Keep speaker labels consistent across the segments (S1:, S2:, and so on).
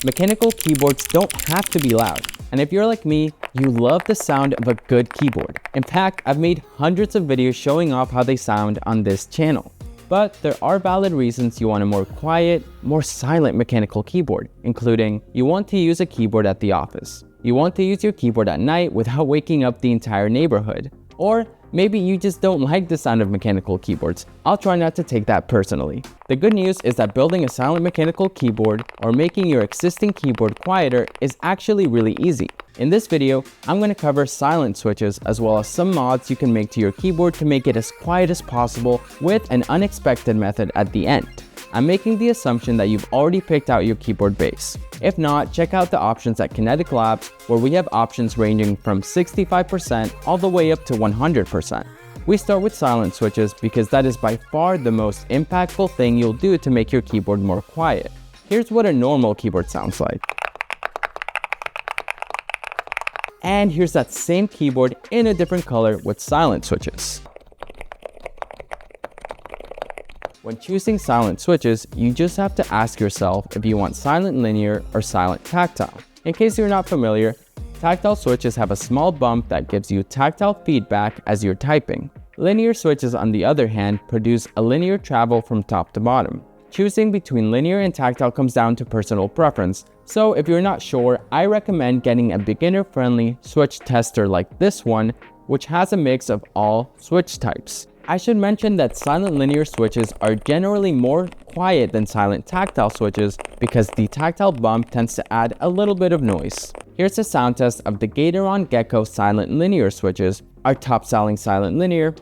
S1: Mechanical keyboards don't have to be loud, and if you're like me, you love the sound of a good keyboard. In fact, I've made hundreds of videos showing off how they sound on this channel. But there are valid reasons you want a more quiet, more silent mechanical keyboard, including you want to use a keyboard at the office. You want to use your keyboard at night without waking up the entire neighborhood. Or maybe you just don't like the sound of mechanical keyboards. I'll try not to take that personally. The good news is that building a silent mechanical keyboard or making your existing keyboard quieter is actually really easy. In this video, I'm going to cover silent switches as well as some mods you can make to your keyboard to make it as quiet as possible with an unexpected method at the end. I'm making the assumption that you've already picked out your keyboard base. If not, check out the options at Kinetic Labs, where we have options ranging from 65% all the way up to 100%. We start with silent switches because that is by far the most impactful thing you'll do to make your keyboard more quiet. Here's what a normal keyboard sounds like. And here's that same keyboard in a different color with silent switches. When choosing silent switches, you just have to ask yourself if you want silent linear or silent tactile. In case you're not familiar, tactile switches have a small bump that gives you tactile feedback as you're typing. Linear switches, on the other hand, produce a linear travel from top to bottom. Choosing between linear and tactile comes down to personal preference, so if you're not sure, I recommend getting a beginner-friendly switch tester like this one, which has a mix of all switch types. I should mention that silent linear switches are generally more quiet than silent tactile switches because the tactile bump tends to add a little bit of noise. Here's a sound test of the Gateron Gecko silent linear switches, our top-selling silent linear.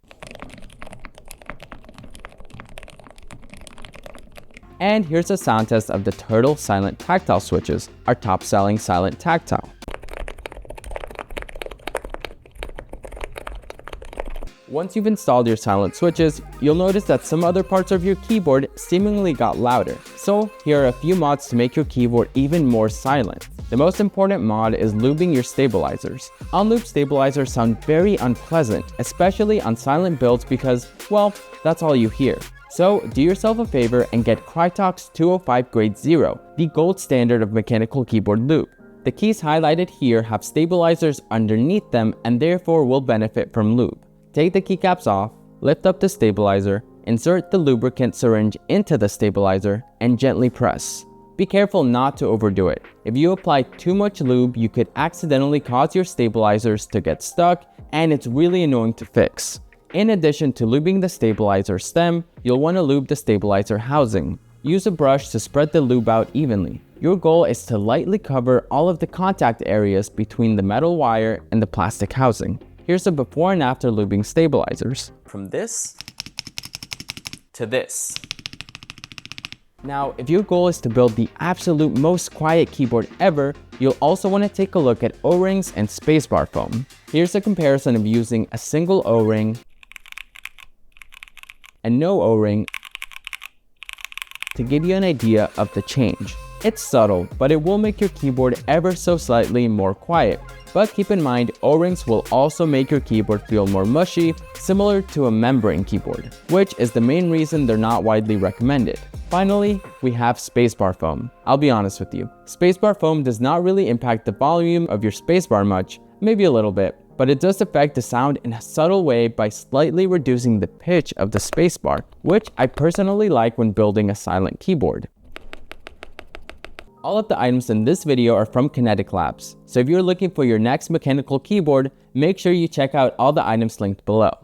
S1: And here's a sound test of the Turtle silent tactile switches, our top-selling silent tactile. Once you've installed your silent switches, you'll notice that some other parts of your keyboard seemingly got louder. So here are a few mods to make your keyboard even more silent. The most important mod is lubing your stabilizers. Unlubed stabilizers sound very unpleasant, especially on silent builds because, well, that's all you hear. So do yourself a favor and get Krytox 205 Grade 0, the gold standard of mechanical keyboard lube. The keys highlighted here have stabilizers underneath them and therefore will benefit from lube. Take the keycaps off, lift up the stabilizer, insert the lubricant syringe into the stabilizer, and gently press. Be careful not to overdo it. If you apply too much lube, you could accidentally cause your stabilizers to get stuck, and it's really annoying to fix. In addition to lubing the stabilizer stem, you'll want to lube the stabilizer housing. Use a brush to spread the lube out evenly. Your goal is to lightly cover all of the contact areas between the metal wire and the plastic housing. Here's a before and after lubing stabilizers. From this to this. Now, if your goal is to build the absolute most quiet keyboard ever, you'll also want to take a look at O-rings and spacebar foam. Here's a comparison of using a single O-ring and no O-ring to give you an idea of the change. It's subtle, but it will make your keyboard ever so slightly more quiet. But keep in mind, O-rings will also make your keyboard feel more mushy, similar to a membrane keyboard, which is the main reason they're not widely recommended. Finally, we have spacebar foam. I'll be honest with you, spacebar foam does not really impact the volume of your spacebar much, maybe a little bit, but it does affect the sound in a subtle way by slightly reducing the pitch of the spacebar, which I personally like when building a silent keyboard. All of the items in this video are from Kinetic Labs, so if you're looking for your next mechanical keyboard, make sure you check out all the items linked below.